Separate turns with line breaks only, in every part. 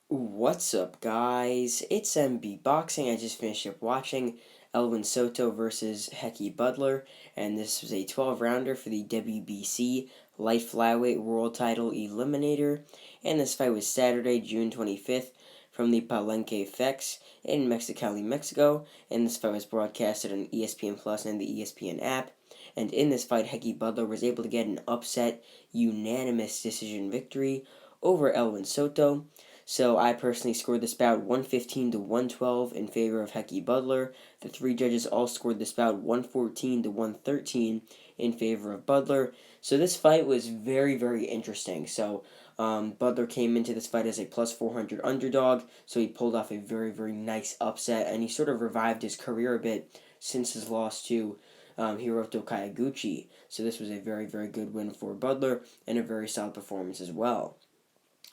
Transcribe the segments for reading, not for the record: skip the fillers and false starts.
What's up, guys? It's MB Boxing. I just finished up watching Elwin Soto versus Hekkie Budler, and this was a 12-rounder for the WBC light flyweight world title eliminator. And this fight was Saturday, June 25th, from the Palenque Fex in Mexicali, Mexico. And this fight was broadcasted on ESPN Plus and the ESPN app. And in this fight, Hekkie Budler was able to get an upset, unanimous decision victory over Elwin Soto. So I personally scored this bout 115 to 112 in favor of Hekkie Budler. The three judges all scored this bout 114 to 113 in favor of Budler. So this fight was very, very interesting. So Budler came into this fight as a plus 400 underdog, so he pulled off a very, very nice upset, and he sort of revived his career a bit since his loss to Hiroto Kayaguchi. So this was a very, very good win for Budler, and a very solid performance as well.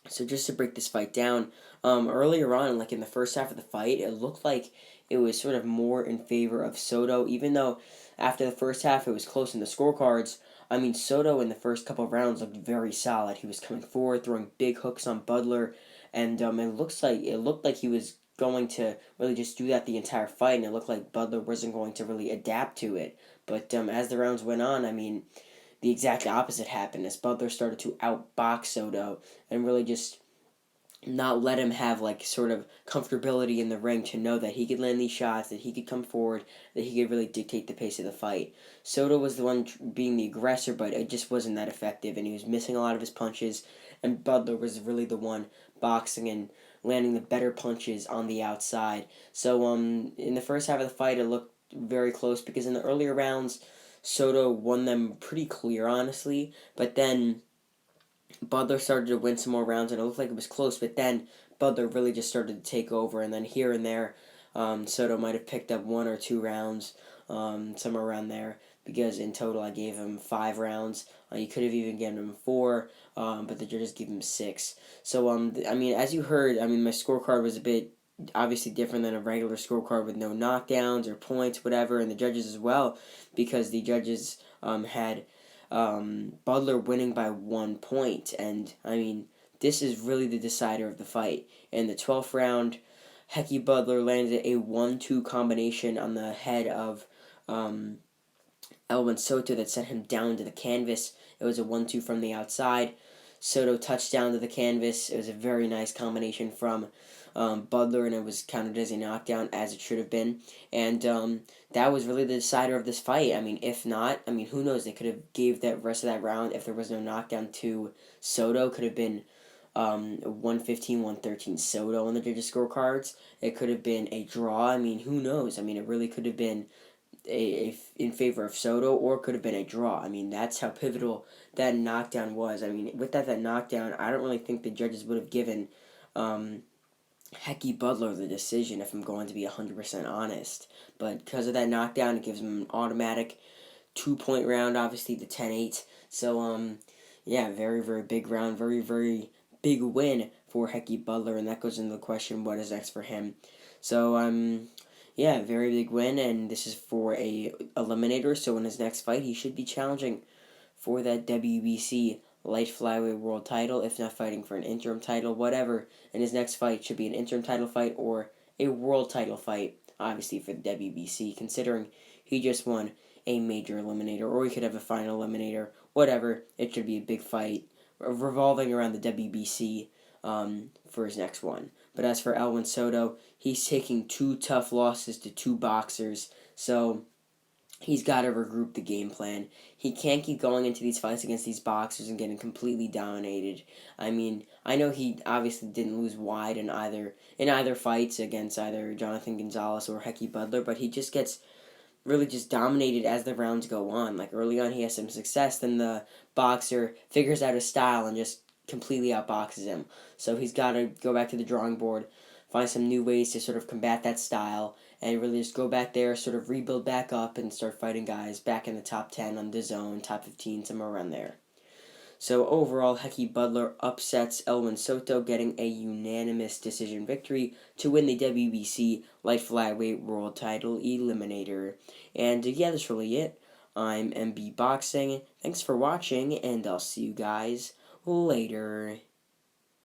So just to break this fight down, earlier on, like in the first half of the fight, it looked like it was sort of more in favor of Soto, even though after the first half it was close in the scorecards. I mean, Soto in the first couple of rounds looked very solid. He was coming forward, throwing big hooks on Budler, and it looked like he was going to really just do that the entire fight, and it looked like Budler wasn't going to really adapt to it. But as the rounds went on, I mean, the exact opposite happened as Butler started to outbox Soto and really just not let him have like sort of comfortability in the ring to know that he could land these shots, that he could come forward, that he could really dictate the pace of the fight. Soto was the one being the aggressor, but it just wasn't that effective, and he was missing a lot of his punches, and Butler was really the one boxing and landing the better punches on the outside. So in the first half of the fight, it looked very close because in the earlier rounds, Soto won them pretty clear, honestly. But then Butler started to win some more rounds, and it looked like it was close. But then Butler really just started to take over, and then here and there, Soto might have picked up 1 or 2 rounds, somewhere around there. Because in total, I gave him 5 rounds. You could have even given him 4, but the judges gave him 6. So I mean, as you heard, I mean, my scorecard was a bit obviously different than a regular scorecard with no knockdowns or points, whatever, and the judges as well, because the judges had Budler winning by 1 point, and I mean, this is really the decider of the fight. In the 12th round, Hekkie Budler landed a 1-2 combination on the head of Elwin Soto that sent him down to the canvas. It was a 1-2 from the outside. Soto touched down to the canvas. It was a very nice combination from Budler, and it was counted as a knockdown, as it should have been. And that was really the decider of this fight. I mean, if not, I mean, who knows? They could have gave that rest of that round, if there was no knockdown to Soto, could have been 115, 113 Soto on the judges' scorecards. It could have been a draw. I mean, who knows? I mean, it really could have been in favor of Soto, or could have been a draw. I mean, that's how pivotal that knockdown was. I mean, with that knockdown, I don't really think the judges would have given Hekkie Budler the decision, if I'm going to be 100% honest. But because of that knockdown, it gives him an automatic 2-point round, obviously the 10-8. So, yeah, very, very big round, very, very big win for Hekkie Budler, and that goes into the question, what is next for him? So, yeah, very big win, and this is for a eliminator, so in his next fight, he should be challenging for that WBC light flyweight world title, if not fighting for an interim title, whatever. And his next fight should be an interim title fight or a world title fight, obviously for the WBC, considering he just won a major eliminator, or he could have a final eliminator, whatever. It should be a big fight revolving around the WBC for his next one. But as for Elwin Soto, he's taking 2 tough losses to 2 boxers, so he's got to regroup the game plan. He can't keep going into these fights against these boxers and getting completely dominated. I mean, I know he obviously didn't lose wide in either fights against either Jonathan Gonzalez or Hekkie Budler, but he just gets really just dominated as the rounds go on. Like early on, he has some success, then the boxer figures out his style and just completely outboxes him. So he's got to go back to the drawing board, find some new ways to sort of combat that style, and really just go back there, sort of rebuild back up, and start fighting guys back in the top 10 on the zone, top 15, somewhere around there. So overall, Hekkie Budler upsets Elwin Soto, getting a unanimous decision victory to win the WBC light flyweight world title eliminator. And yeah, that's really it. I'm MB Boxing. Thanks for watching, and I'll see you guys later.